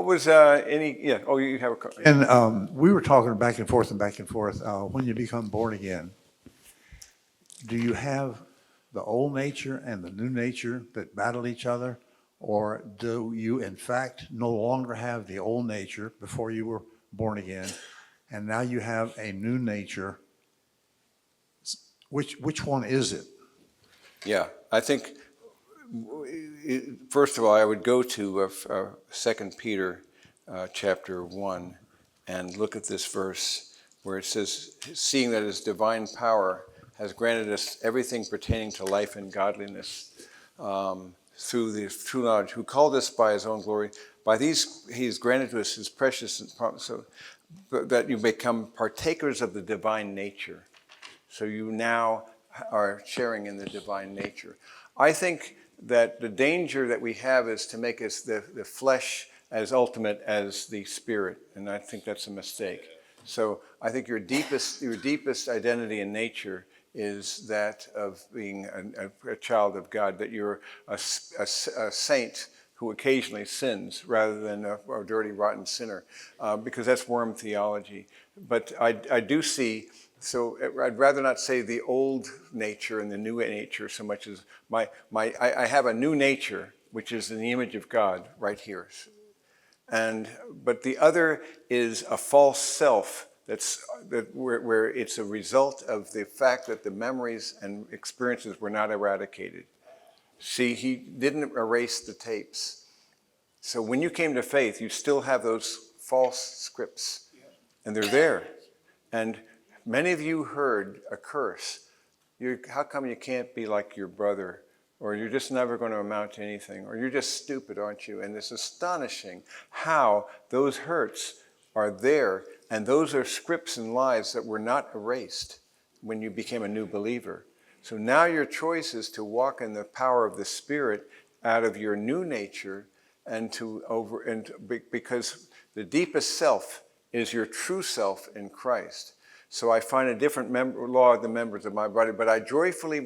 What was any? Yeah. Oh, you have a. And we were talking back and forth and back and forth. When you become born again, do you have the old nature and the new nature that battle each other? Or do you, in fact, no longer have the old nature before you were born again, and now you have a new nature? Which one is it? Yeah, I think, first of all, I would go to 2 Peter chapter 1 and look at this verse where it says, seeing that his divine power has granted us everything pertaining to life and godliness through the true knowledge, who called us by his own glory. By these he has granted to us his precious promise, so that you become partakers of the divine nature. So you now are sharing in the divine nature. I think that the danger that we have is to make us the flesh as ultimate as the spirit, and I think that's a mistake. So I think your deepest identity in nature is that of being a child of God, that you're a saint who occasionally sins rather than a dirty, rotten sinner, because that's worm theology. But I do see, so I'd rather not say the old nature and the new nature so much as I have a new nature, which is in the image of God right here. But the other is a false self where it's a result of the fact that the memories and experiences were not eradicated. See, he didn't erase the tapes. So when you came to faith, you still have those false scripts, and they're there. And many of you heard a curse. How come you can't be like your brother? Or you're just never going to amount to anything. Or you're just stupid, aren't you? And it's astonishing how those hurts are there. And those are scripts and lies that were not erased when you became a new believer. So now your choice is to walk in the power of the Spirit out of your new nature because the deepest self is your true self in Christ. So I find a different law of the members of my body, but I joyfully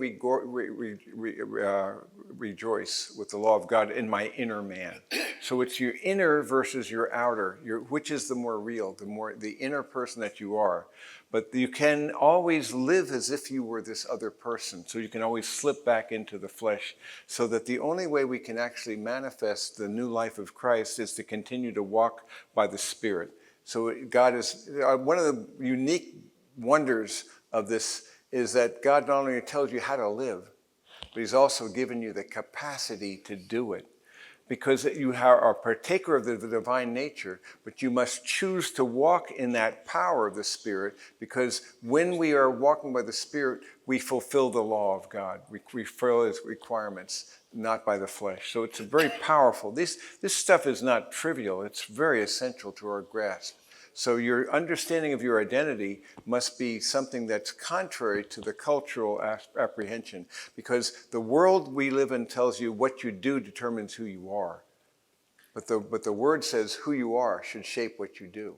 rejoice with the law of God in my inner man. So it's your inner versus your outer. Which is the more real, the inner person that you are. But you can always live as if you were this other person. So you can always slip back into the flesh. So that the only way we can actually manifest the new life of Christ is to continue to walk by the Spirit. So God is, one of the unique wonders of this is that God not only tells you how to live, but he's also given you the capacity to do it. Because you are a partaker of the divine nature, but you must choose to walk in that power of the Spirit, because when we are walking by the Spirit, we fulfill the law of God. We fulfill his requirements, not by the flesh. So it's very powerful. This stuff is not trivial. It's very essential to our grasp. So your understanding of your identity must be something that's contrary to the cultural apprehension, because the world we live in tells you what you do determines who you are. But the word says who you are should shape what you do.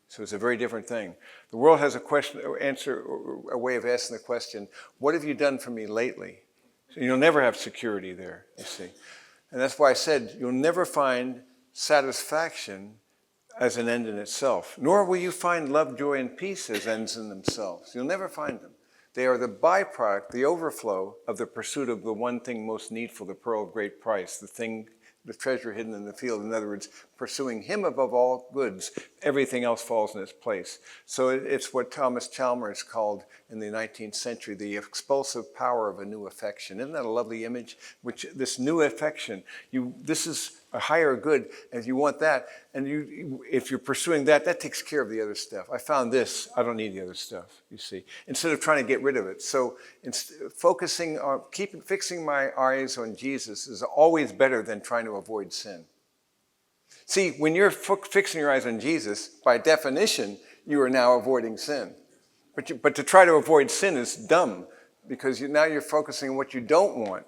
So it's a very different thing. The world has a way of asking the question, what have you done for me lately? So you'll never have security there, you see. And that's why I said you'll never find satisfaction as an end in itself, nor will you find love, joy, and peace as ends in themselves. You'll never find them. They are the byproduct, the overflow of the pursuit of the one thing most needful, the pearl of great price, the treasure hidden in the field. In other words, pursuing him above all goods, everything else falls in its place. So it's what Thomas Chalmers called in the 19th century the expulsive power of a new affection. Isn't that a lovely image? Which this new affection, this is a higher good, and you want that, and if you're pursuing that, that takes care of the other stuff. I found this, I don't need the other stuff, you see, instead of trying to get rid of it. So fixing my eyes on Jesus is always better than trying to avoid sin. See, when you're fixing your eyes on Jesus, by definition, you are now avoiding sin. But to try to avoid sin is dumb, because now you're focusing on what you don't want.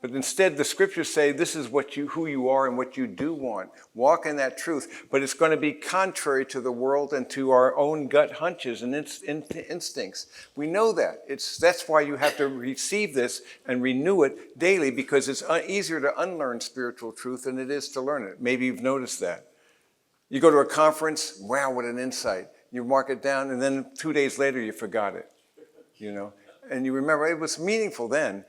But instead, the scriptures say this is who you are and what you do want. Walk in that truth. But it's going to be contrary to the world and to our own gut hunches and instincts. We know that. That's why you have to receive this and renew it daily, because it's easier to unlearn spiritual truth than it is to learn it. Maybe you've noticed that. You go to a conference, wow, what an insight. You mark it down, and then 2 days later you forgot it, you know. And you remember it was meaningful then,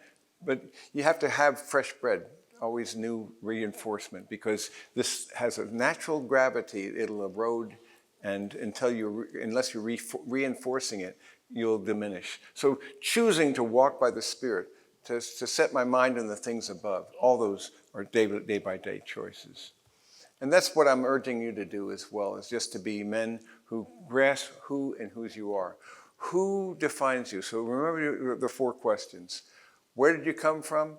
but you have to have fresh bread, always new reinforcement, because this has a natural gravity. It'll erode, and unless you're reinforcing it, you'll diminish. So choosing to walk by the Spirit, to set my mind on the things above, all those are day by day choices. And that's what I'm urging you to do as well, is just to be men who grasp who and whose you are. Who defines you? So remember the 4 questions. Where did you come from?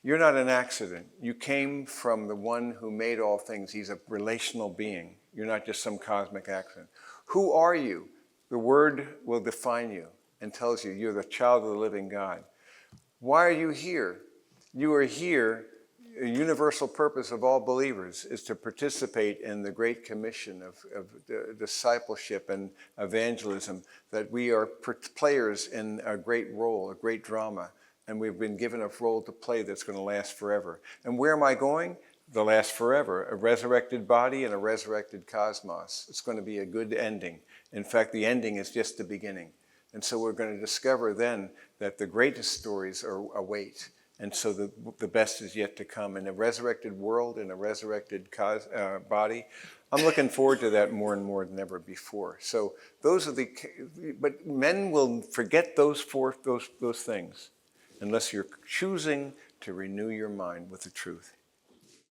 You're not an accident. You came from the one who made all things. He's a relational being. You're not just some cosmic accident. Who are you? The Word will define you and tells you you're the child of the living God. Why are you here? You are here. A universal purpose of all believers is to participate in the great commission of discipleship and evangelism, that we are players in a great role, a great drama, and we've been given a role to play that's going to last forever. And where am I going? They'll last forever. A resurrected body and a resurrected cosmos. It's going to be a good ending. In fact, the ending is just the beginning. And so we're going to discover then that the greatest stories await. And so the best is yet to come. In a resurrected world, in a resurrected body, I'm looking forward to that more and more than ever before. So those are but men will forget those things unless you're choosing to renew your mind with the truth.